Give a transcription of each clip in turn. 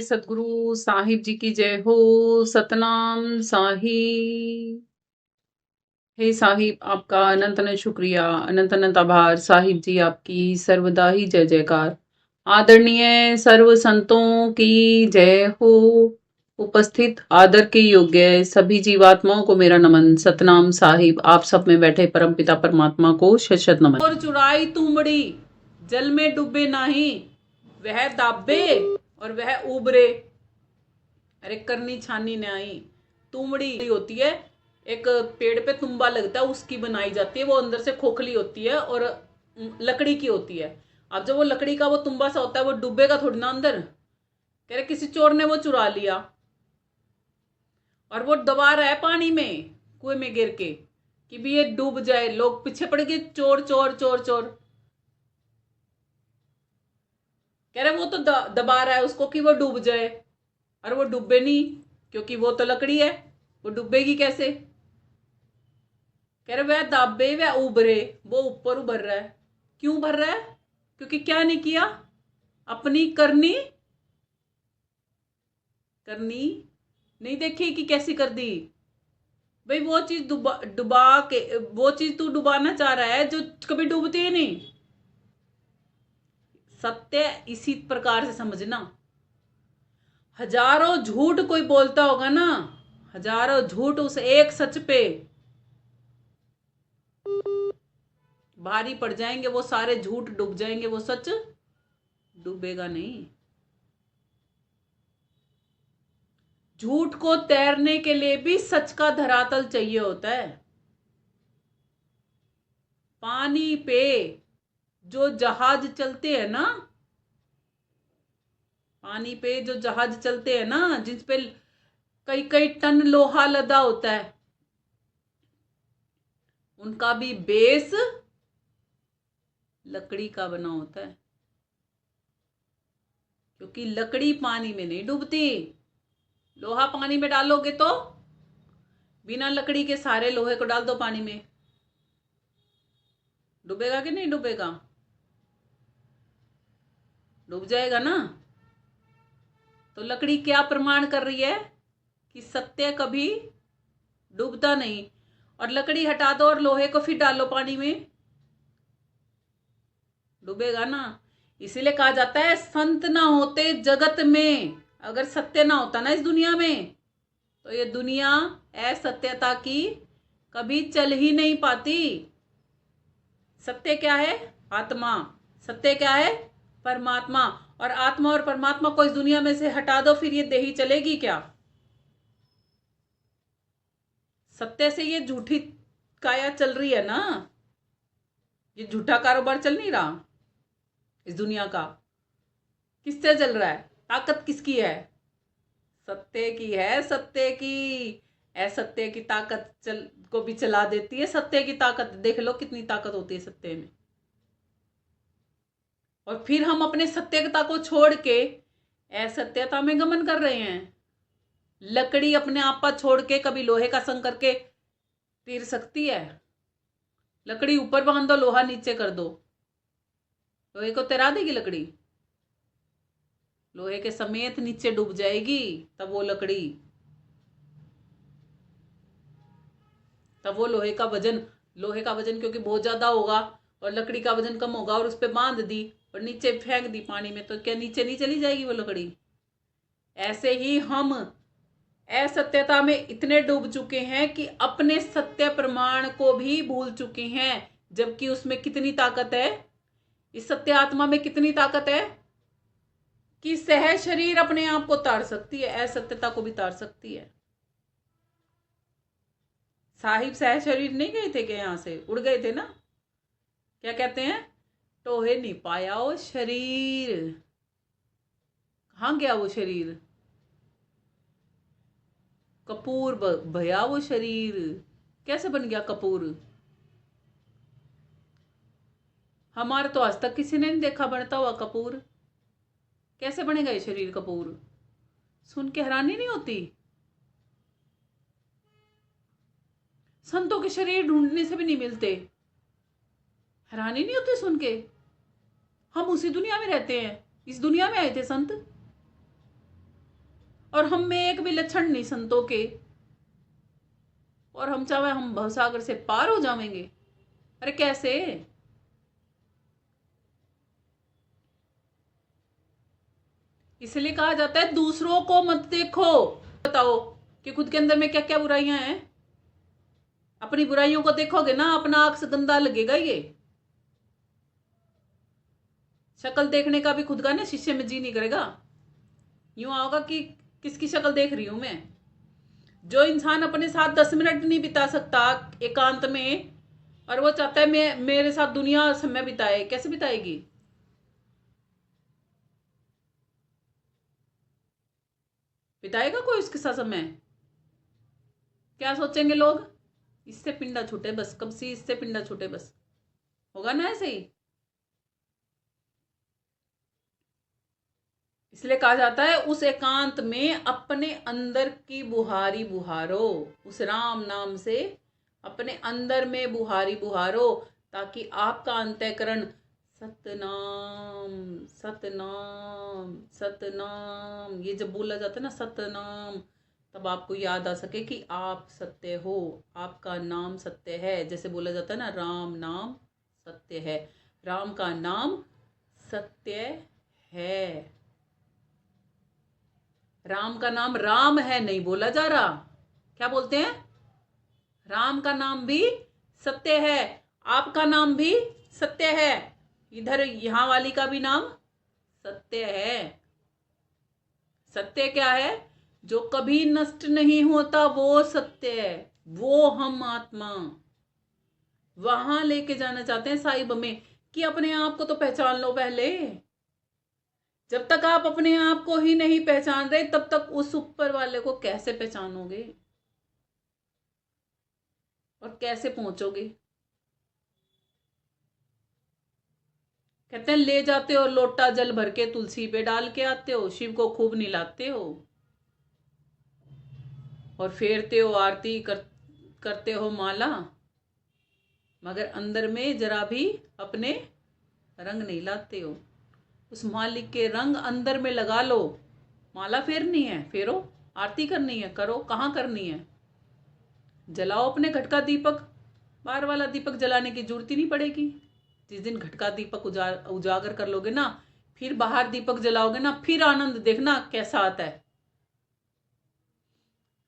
सतगुरु साहिब जी की जय हो। सतनाम साहिब। हे साहिब, आपका अनंत अनंत शुक्रिया, अनंत अनंत आभार। साहिब जी आपकी सर्वदा ही जय जयकार। आदरणीय सर्व संतों की जय हो। उपस्थित आदर के योग्य सभी जीवात्माओं को मेरा नमन। सतनाम साहिब। आप सब में बैठे परम पिता परमात्मा को शत शत नमन। और चुराई तुमड़ी जल में डूबे नहीं, वह दाबे और वह उबरे। अरे करनी छानी न्याई। तुमड़ी होती है, एक पेड़ पे तुम्बा लगता है, उसकी बनाई जाती है। वो अंदर से खोखली होती है और लकड़ी की होती है। अब जब वो लकड़ी का वो तुम्बा सा होता है, वो डूबेगा थोड़ी ना अंदर। कह रहे किसी चोर ने वो चुरा लिया और वो दबा रहा है पानी में, कुएं में गिर के, कि भी ये डूब जाए। लोग पीछे पड़ गए, चोर चोर चोर चोर। कह रहे वो तो दबा रहा है उसको कि वो डूब जाए, और वो डूबे नहीं, क्योंकि वो तो लकड़ी है, वो डूबेगी कैसे। कह रहे वह दाबे वह उभरे, वो ऊपर उभर रहा है। क्यों उभर रहा है? क्योंकि क्या नहीं किया, अपनी करनी करनी नहीं देखी कि कैसी कर दी। भाई वो चीज डुबा डुबा के, वो चीज तू डुबाना चाह रहा है जो कभी डूबती ही नहीं। सत्य इसी प्रकार से समझना। हजारों झूठ कोई बोलता होगा ना, हजारों झूठ उस एक सच पे भारी पड़ जाएंगे। वो सारे झूठ डूब जाएंगे, वो सच डूबेगा नहीं। झूठ को तैरने के लिए भी सच का धरातल चाहिए होता है। पानी पे जो जहाज चलते हैं ना, पानी पे जो जहाज चलते हैं ना, जिस पे कई कई टन लोहा लदा होता है, उनका भी बेस लकड़ी का बना होता है। क्योंकि लकड़ी पानी में नहीं डूबती। लोहा पानी में डालोगे तो, बिना लकड़ी के सारे लोहे को डाल दो पानी में, डूबेगा कि नहीं डूबेगा? डूब जाएगा ना। तो लकड़ी क्या प्रमाण कर रही है कि सत्य कभी डूबता नहीं। और लकड़ी हटा दो और लोहे को फिर डालो पानी में, डूबेगा ना। इसीलिए कहा जाता है संत ना होते जगत में। अगर सत्य ना होता ना इस दुनिया में, तो ये दुनिया असत्यता की कभी चल ही नहीं पाती। सत्य क्या है? आत्मा। सत्य क्या है? परमात्मा। और आत्मा और परमात्मा को इस दुनिया में से हटा दो, फिर ये देही चलेगी क्या? सत्य से ये झूठी काया चल रही है ना, ये झूठा कारोबार चल नहीं रहा इस दुनिया का। किससे चल रहा है? ताकत किसकी है? सत्य की है, सत्य की। असत्य की ताकत को भी चला देती है सत्य की ताकत। देख लो कितनी ताकत होती है सत्य में। और फिर हम अपने सत्यता को छोड़ के असत्यता में गमन कर रहे हैं। लकड़ी अपने आप पर छोड़ के कभी लोहे का संग करके तीर सकती है? लकड़ी ऊपर बांध दो, लोहा नीचे कर दो, लोहे को तैरा देगी लकड़ी? लोहे के समेत नीचे डूब जाएगी। तब वो लकड़ी, तब वो लोहे का वजन क्योंकि बहुत ज्यादा होगा और लकड़ी का वजन कम होगा, और उस पर बांध दी और नीचे फेंक दी पानी में, तो क्या नीचे नहीं चली जाएगी वो लकड़ी? ऐसे ही हम असत्यता में इतने डूब चुके हैं कि अपने सत्य प्रमाण को भी भूल चुके हैं। जबकि उसमें कितनी ताकत है, इस सत्य आत्मा में कितनी ताकत है कि सहज शरीर अपने आप को तार सकती है, असत्यता को भी तार सकती है। साहिब सहज शरीर नहीं गए थे क्या? यहां से उड़ गए थे ना। क्या कहते हैं? टोहे नहीं पाया वो शरीर। कहाँ गया वो शरीर? कपूर भया वो शरीर। कैसे बन गया कपूर? हमारे तो आज तक किसी ने नहीं देखा बनता हुआ कपूर। कैसे बनेगा ये शरीर कपूर? सुन के हैरानी नहीं होती? संतों के शरीर ढूंढने से भी नहीं मिलते। हैरानी नहीं होती सुन के? हम उसी दुनिया में रहते हैं। इस दुनिया में आए थे संत। और हम में एक भी लक्षण नहीं संतों के, और हम चाहे हम भवसागर से पार हो जाएंगे। अरे कैसे? इसलिए कहा जाता है दूसरों को मत देखो। बताओ कि खुद के अंदर में क्या क्या बुराइयां हैं। अपनी बुराइयों को देखोगे ना, अपना आंख से गंदा लगेगा। ये शक्ल देखने का भी खुद का ना शीशे में जी नहीं करेगा। यूं आओगा कि किसकी शक्ल देख रही हूं मैं। जो इंसान अपने साथ 10 मिनट नहीं बिता सकता एकांत में, और वो चाहता है मैं मेरे साथ दुनिया समय बिताए, कैसे बिताएगी? बिताएगा कोई उसके साथ समय? क्या सोचेंगे लोग? इससे पिंडा छूटे बस, कब सी इससे पिंडा छूटे बस। होगा ना ऐसे ही। इसलिए कहा जाता है उस एकांत में अपने अंदर की बुहारी बुहारो, उस राम नाम से अपने अंदर में बुहारी बुहारो, ताकि आपका अंतःकरण सतनाम सतनाम सतनाम, ये जब बोला जाता है ना सतनाम, तब आपको याद आ सके कि आप सत्य हो, आपका नाम सत्य है। जैसे बोला जाता है ना राम नाम सत्य है, राम का नाम सत्य है। राम का नाम राम है नहीं बोला जा रहा। क्या बोलते हैं? राम का नाम भी सत्य है, आपका नाम भी सत्य है, इधर यहां वाली का भी नाम सत्य है। सत्य क्या है? जो कभी नष्ट नहीं होता वो सत्य है, वो हम आत्मा वहां लेके जाना चाहते हैं साहिब में, कि अपने आप को तो पहचान लो पहले। जब तक आप अपने आप को ही नहीं पहचान रहे, तब तक उस ऊपर वाले को कैसे पहचानोगे और कैसे पहुंचोगे? कहते हैं ले जाते हो लोटा जल भर के, तुलसी पे डाल के आते हो, शिव को खूब निलाते हो और फेरते हो आरती करते हो माला, मगर अंदर में जरा भी अपने रंग नहीं लाते हो। उस मालिक के रंग अंदर में लगा लो। माला फेरनी है फेरो, आरती करनी है करो, कहाँ करनी है? जलाओ अपने घट का दीपक, बाहर वाला दीपक जलाने की जरूरत ही नहीं पड़ेगी। जिस दिन घट का दीपक उजागर कर लोगे ना, फिर बाहर दीपक जलाओगे ना, फिर आनंद देखना कैसा आता है।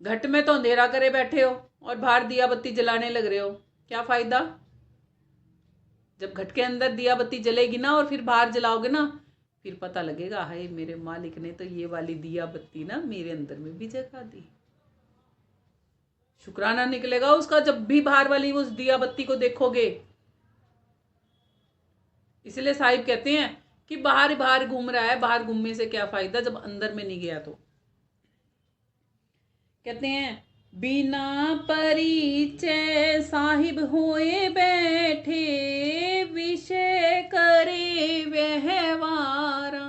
घट में तो अंधेरा करे बैठे हो और बाहर दिया बत्ती जलाने लग रहे हो, क्या फायदा? जब घट के अंदर दिया बत्ती जलेगी ना और फिर बाहर जलाओगे ना, फिर पता लगेगा हाय मेरे मालिक ने तो ये वाली दिया बत्ती ना मेरे अंदर में भी जगा दी। शुक्राना निकलेगा उसका जब भी बाहर वाली उस दिया बत्ती को देखोगे। इसलिए साहिब कहते हैं कि बाहर बाहर घूम रहा है, बाहर घूमने से क्या फायदा जब अंदर में नहीं गया। तो कहते हैं बिना परिचय साहिब होए बैठे, विषय करे व्यवहारा।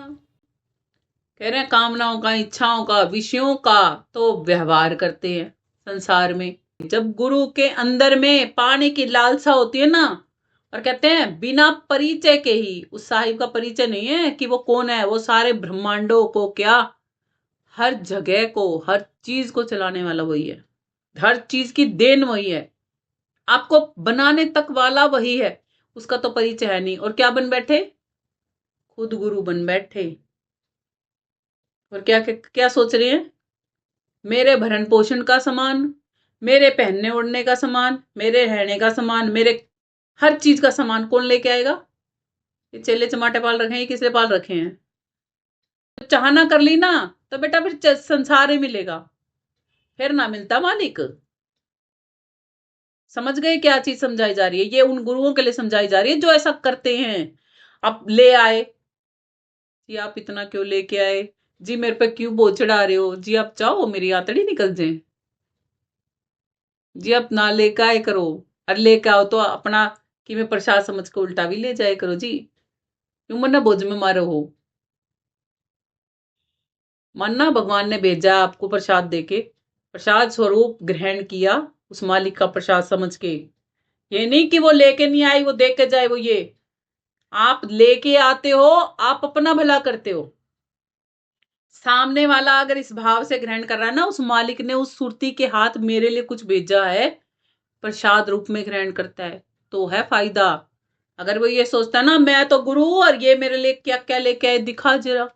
कह रहे हैं कामनाओं का, इच्छाओं का, विषयों का तो व्यवहार करते हैं संसार में। जब गुरु के अंदर में पाने की लालसा होती है ना, और कहते हैं बिना परिचय के ही, उस साहिब का परिचय नहीं है कि वो कौन है, वो सारे ब्रह्मांडों को क्या, हर जगह को, हर चीज को चलाने वाला वही है, हर चीज की देन वही है, आपको बनाने तक वाला वही है। उसका तो परिचय है नहीं, और क्या बन बैठे? खुद गुरु बन बैठे। और क्या क्या, क्या सोच रहे हैं? मेरे भरण पोषण का सामान, मेरे पहनने ओढ़ने का सामान, मेरे रहने का सामान, मेरे हर चीज का सामान कौन लेके आएगा? ये चेले चमाटे पाल रखे हैं, किसने पाल रखे हैं? तो चाहना कर ली ना, तो बेटा फिर संसार ही मिलेगा, फिर ना मिलता मालिक। समझ गए क्या चीज समझाई जा रही है? ये उन गुरुओं के लिए समझाई जा रही है जो ऐसा करते हैं। आप ले आए जी, आप इतना क्यों लेके आए जी, मेरे पे क्यों बोझ चढ़ा रहे हो जी, आप चाहो मेरी आंतड़ी निकल जाए जी, आप ना लेके आए करो। और लेके आओ तो अपना कि मैं प्रसाद समझ के उल्टा भी ले जाए करो जी, क्यों मरना बोझ में मारो हो। मानना भगवान ने भेजा आपको प्रसाद देके, प्रसाद स्वरूप ग्रहण किया उस मालिक का प्रसाद समझ के। ये नहीं कि वो लेके नहीं आई वो दे के जाए, वो ये आप लेके आते हो, आप अपना भला करते हो। सामने वाला अगर इस भाव से ग्रहण कर रहा है ना, उस मालिक ने उस सुरती के हाथ मेरे लिए कुछ भेजा है, प्रसाद रूप में ग्रहण करता है, तो है फायदा। अगर वो ये सोचता है ना मैं तो गुरु और ये मेरे लिए क्या क्या लेके आए, दिखा जरा,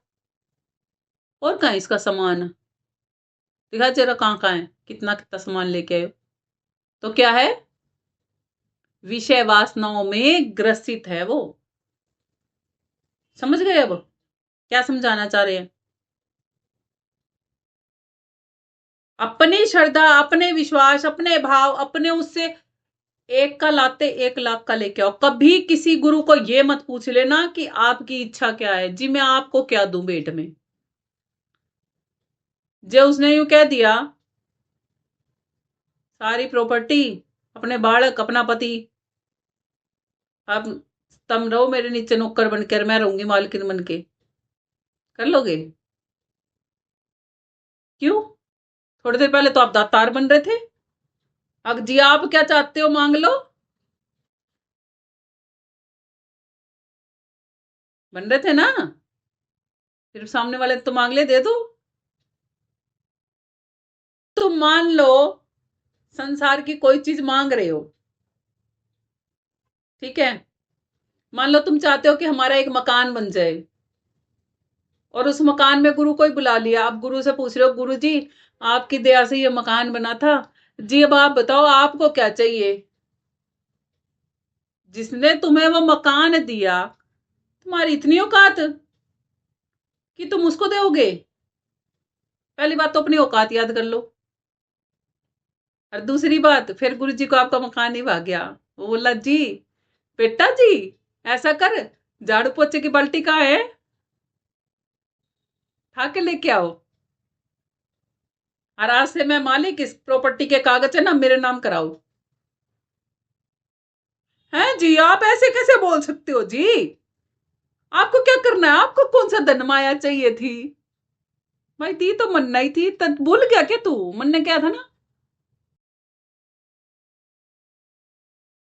और कहाँ इसका सामान, दिखा जरा कहाँ कहाँ है, कितना कितना सामान लेके आए, तो क्या है, विषय वासनाओं में ग्रसित है वो। समझ गए अब क्या समझाना चाह रहे हैं? अपनी श्रद्धा, अपने विश्वास, अपने भाव, अपने उससे एक का लाते 1 लाख का लेके आओ। कभी किसी गुरु को ये मत पूछ लेना कि आपकी इच्छा क्या है जी, मैं आपको क्या दूं भेंट में। जो उसने यूं कह दिया, सारी प्रॉपर्टी, अपने बालक, अपना पति, अब तुम रहो मेरे नीचे नौकर बनकर, मैं रहूंगी मालकिन बन के, कर लोगे? क्यों? थोड़ी देर पहले तो आप दातार बन रहे थे। अब जी आप क्या चाहते हो मांग लो, बन रहे थे ना, फिर सामने वाले तो मांग ले, दे दो। तुम मान लो संसार की कोई चीज मांग रहे हो, ठीक है, मान लो तुम चाहते हो कि हमारा एक मकान बन जाए, और उस मकान में गुरु को ही बुला लिया। आप गुरु से पूछ रहे हो, गुरु जी आपकी दया से ये मकान बना था जी, अब आप बताओ आपको क्या चाहिए। जिसने तुम्हें वो मकान दिया, तुम्हारी इतनी औकात कि तुम उसको दोगे? पहली बात तो अपनी औकात याद कर लो, और दूसरी बात फिर गुरु जी को आपका मकान ही भाग गया, वो बोला जी बेटा जी ऐसा कर, झाड़ू पोछे की बाल्टी कहाँ है, उठा के लेके आओ, और आज से मैं मालिक, इस प्रॉपर्टी के कागज है ना मेरे नाम कराओ। हैं जी, आप ऐसे कैसे बोल सकते हो जी? आपको क्या करना है, आपको कौन सा धन माया चाहिए थी? भाई थी तो मनना ही थी, तब भूल गया क्या तू, मन ने क्या था ना,